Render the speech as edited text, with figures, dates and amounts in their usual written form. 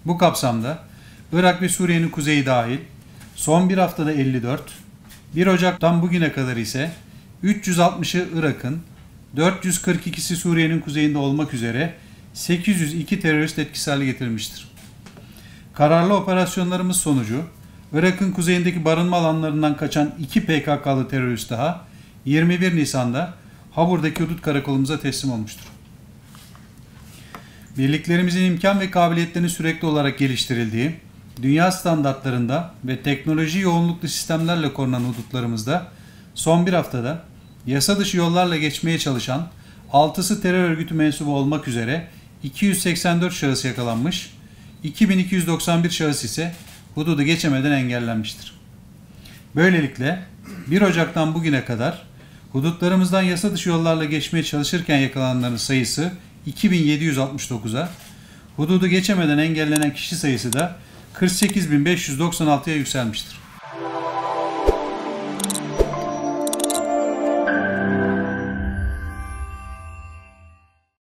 Bu kapsamda Irak ve Suriye'nin kuzeyi dahil son bir haftada 54, 1 Ocak'tan bugüne kadar ise 360'ı Irak'ın, 442'si Suriye'nin kuzeyinde olmak üzere 802 terörist etkisiz hale getirilmiştir. Kararlı operasyonlarımız sonucu Irak'ın kuzeyindeki barınma alanlarından kaçan 2 PKK'lı terörist daha 21 Nisan'da Habur'daki hudut karakolumuza teslim olmuştur. Birliklerimizin imkan ve kabiliyetlerinin sürekli olarak geliştirildiği, dünya standartlarında ve teknoloji yoğunluklu sistemlerle korunan hudutlarımızda son bir haftada yasa dışı yollarla geçmeye çalışan 6'sı terör örgütü mensubu olmak üzere 284 şahıs yakalanmış, 2291 şahıs ise hududu geçemeden engellenmiştir. Böylelikle 1 Ocak'tan bugüne kadar hudutlarımızdan yasa dışı yollarla geçmeye çalışırken yakalananların sayısı 2769'a, hududu geçemeden engellenen kişi sayısı da 48.596'ya yükselmiştir.